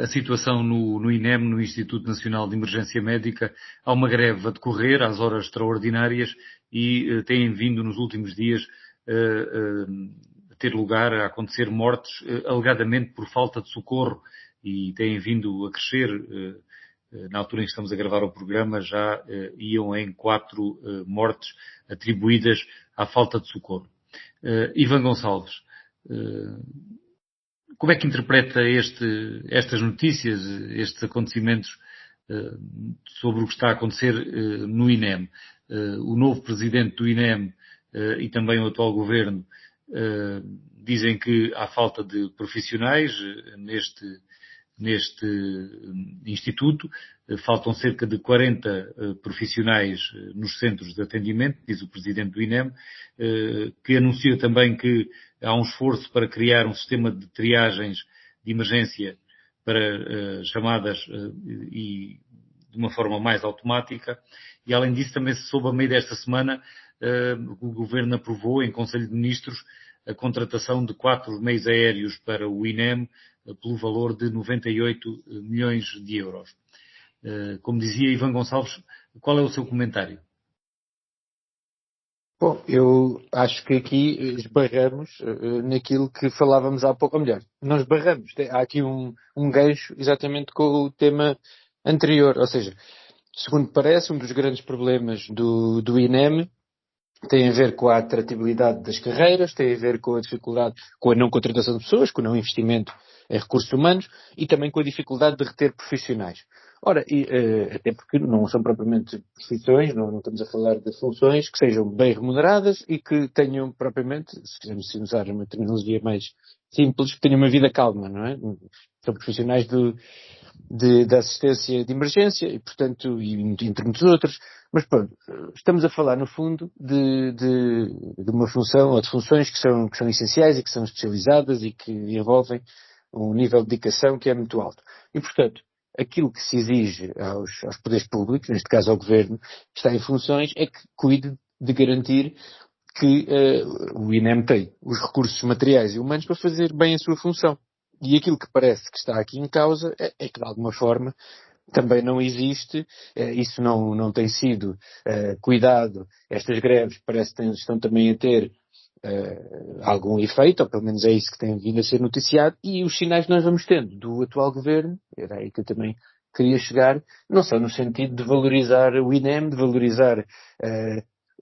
a situação no INEM, no Instituto Nacional de Emergência Médica. Há uma greve a decorrer às horas extraordinárias e têm vindo nos últimos dias a ter lugar, a acontecer mortes, alegadamente por falta de socorro, e têm vindo a crescer. Na altura em que estamos a gravar o programa já iam em 4 mortes atribuídas à falta de socorro. Ivan Gonçalves, como é que interpreta estas notícias, estes acontecimentos sobre o que está a acontecer no INEM? O novo presidente do INEM e também o atual governo dizem que há falta de profissionais neste instituto. Faltam cerca de 40 profissionais nos centros de atendimento, diz o presidente do INEM, que anuncia também que há um esforço para criar um sistema de triagens de emergência para chamadas e de uma forma mais automática. E, além disso, também se soube a meio desta semana, o Governo aprovou, em Conselho de Ministros, a contratação de 4 meios aéreos para o INEM, pelo valor de 98 milhões de euros. Como dizia Ivan Gonçalves, qual é o seu comentário? Bom, eu acho que aqui esbarramos naquilo que falávamos há pouco, ou melhor, não esbarramos. Há aqui um gancho exatamente com o tema anterior, ou seja, segundo parece, um dos grandes problemas do INEM tem a ver com a atratividade das carreiras, tem a ver com a dificuldade, com a não contratação de pessoas, com o não investimento em recursos humanos e também com a dificuldade de reter profissionais. Ora, até porque não são propriamente profissões, não estamos a falar de funções que sejam bem remuneradas e que tenham propriamente, se quisermos usar uma terminologia mais simples, que tenham uma vida calma, não é? São profissionais da assistência de emergência e, portanto, entre muitos outros. Mas pronto, estamos a falar, no fundo, de uma função ou de funções que são essenciais e que são especializadas e que envolvem um nível de dedicação que é muito alto. E, portanto, aquilo que se exige aos poderes públicos, neste caso ao Governo, que está em funções, é que cuide de garantir que o INEM tem os recursos materiais e humanos para fazer bem a sua função. E aquilo que parece que está aqui em causa é que, de alguma forma, também não existe, isso não tem sido cuidado. Estas greves parece que estão também a ter algum efeito, ou pelo menos é isso que tem vindo a ser noticiado, e os sinais que nós vamos tendo do atual governo, era aí que eu também queria chegar, não são no sentido de valorizar o INEM, de valorizar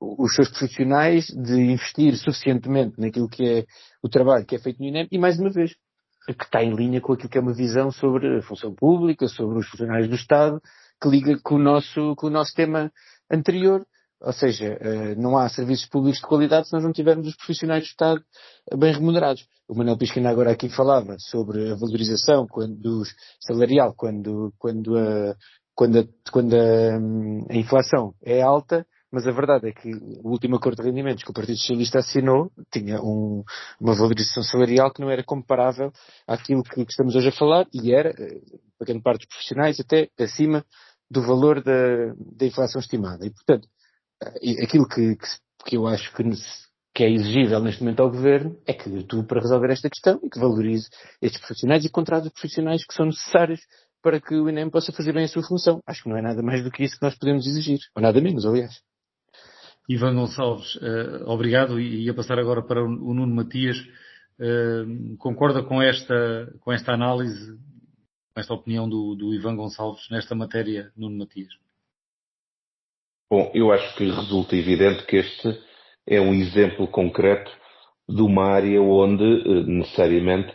os seus profissionais, de investir suficientemente naquilo que é o trabalho que é feito no INEM, e mais uma vez, que está em linha com aquilo que é uma visão sobre a função pública, sobre os funcionários do Estado, que liga com o nosso tema anterior. Ou seja, não há serviços públicos de qualidade se nós não tivermos os profissionais do Estado bem remunerados. O Manuel Piscina agora aqui falava sobre a valorização salarial quando a inflação é alta, mas a verdade é que o último acordo de rendimentos que o Partido Socialista assinou tinha uma valorização salarial que não era comparável àquilo que estamos hoje a falar e era, para grande parte dos profissionais, até acima do valor da inflação estimada. E, portanto, aquilo que eu acho que é exigível neste momento ao Governo é que atue para resolver esta questão e que valorize estes profissionais e contrate os profissionais que são necessários para que o INEM possa fazer bem a sua função. Acho que não é nada mais do que isso que nós podemos exigir. Ou nada menos, aliás. Ivan Gonçalves, obrigado, e ia passar agora para o Nuno Matias. Concorda com esta análise, com esta opinião do Ivan Gonçalves nesta matéria, Nuno Matias? Bom, eu acho que resulta evidente que este é um exemplo concreto de uma área onde, necessariamente,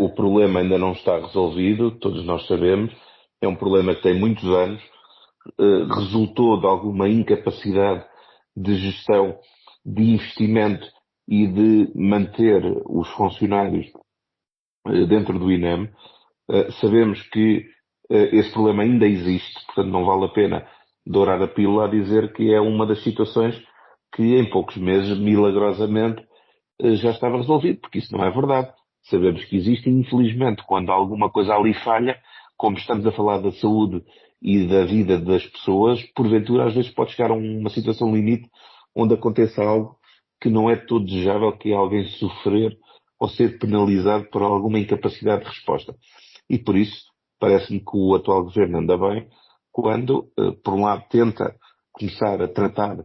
o problema ainda não está resolvido, todos nós sabemos, é um problema que tem muitos anos, resultou de alguma incapacidade de gestão, de investimento e de manter os funcionários dentro do INEM. Sabemos que esse problema ainda existe, portanto não vale a pena dourar a pílula a dizer que é uma das situações que em poucos meses, milagrosamente, já estava resolvido, porque isso não é verdade. Sabemos que existe e, infelizmente, quando alguma coisa ali falha, como estamos a falar da saúde e da vida das pessoas, porventura às vezes pode chegar a uma situação limite onde aconteça algo que não é todo desejável, que é alguém sofrer ou ser penalizado por alguma incapacidade de resposta. E por isso, parece-me que o atual governo anda bem quando, por um lado, tenta começar a tratar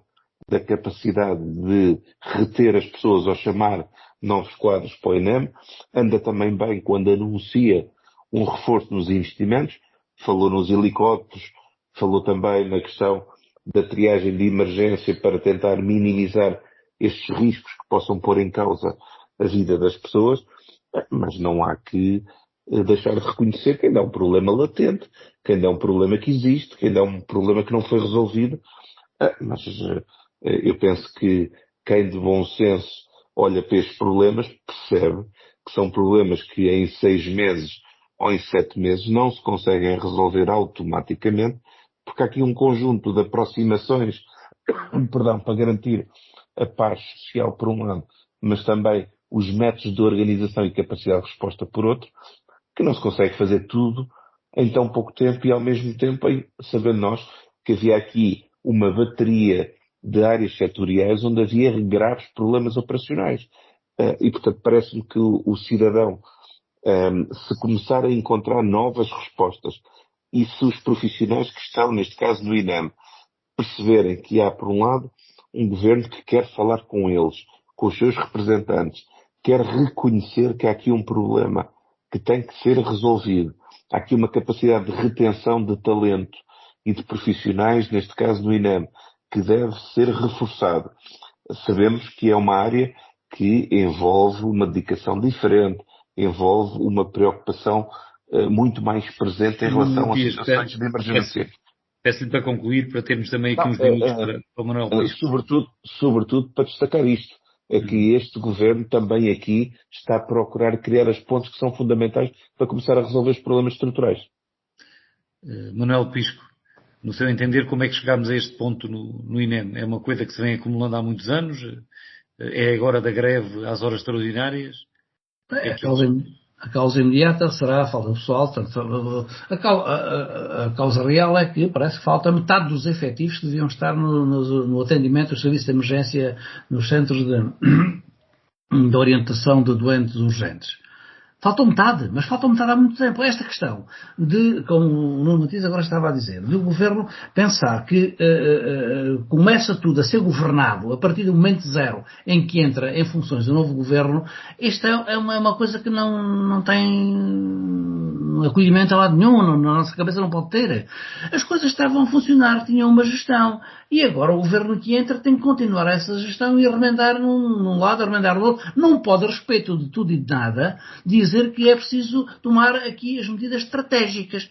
da capacidade de reter as pessoas ou chamar novos quadros para o INEM, anda também bem quando anuncia um reforço nos investimentos, falou nos helicópteros, falou também na questão da triagem de emergência para tentar minimizar estes riscos que possam pôr em causa a vida das pessoas, mas não há que deixar de reconhecer que ainda é um problema latente, que ainda é um problema que existe, que ainda é um problema que não foi resolvido, mas eu penso que quem de bom senso olha para estes problemas percebe que são problemas que em 6 meses ou em 7 meses não se conseguem resolver automaticamente, porque há aqui um conjunto de aproximações, para garantir a paz social por um lado, mas também os métodos de organização e capacidade de resposta por outro, que não se consegue fazer tudo em tão pouco tempo e ao mesmo tempo sabendo nós que havia aqui uma bateria de áreas setoriais onde havia graves problemas operacionais. E, portanto, parece-me que o cidadão, se começar a encontrar novas respostas e se os profissionais que estão, neste caso no INEM, perceberem que há, por um lado, um governo que quer falar com eles, com os seus representantes, quer reconhecer que há aqui um problema que tem que ser resolvido. Há aqui uma capacidade de retenção de talento e de profissionais, neste caso no INEM, que deve ser reforçado. Sabemos que é uma área que envolve uma dedicação diferente, envolve uma preocupação muito mais presente em relação às situações de emergência. Peço-lhe para concluir, para termos também aqui uns minutos para o Manuel Pisco. Sobretudo para destacar isto, é que este governo também aqui está a procurar criar as pontes que são fundamentais para começar a resolver os problemas estruturais. Manuel Pisco, no seu entender, como é que chegámos a este ponto no INEM? É uma coisa que se vem acumulando há muitos anos? É agora da greve às horas extraordinárias? A causa imediata será a falta de pessoal. A causa real é que parece que falta metade dos efetivos que deviam estar no atendimento do serviço de emergência nos centros de orientação de doentes urgentes. Faltam metade, mas faltam metade há muito tempo. Esta questão como o Nuno Matias agora estava a dizer, do governo pensar que começa tudo a ser governado a partir do momento zero em que entra em funções do novo governo, isto é uma coisa que não tem acolhimento a lado nenhum, na nossa cabeça não pode ter. As coisas estavam a funcionar, tinham uma gestão, e agora o governo que entra tem que continuar essa gestão e remendar num lado, remendar no outro. Não pode, a respeito de tudo e de nada, dizer que é preciso tomar aqui as medidas estratégicas,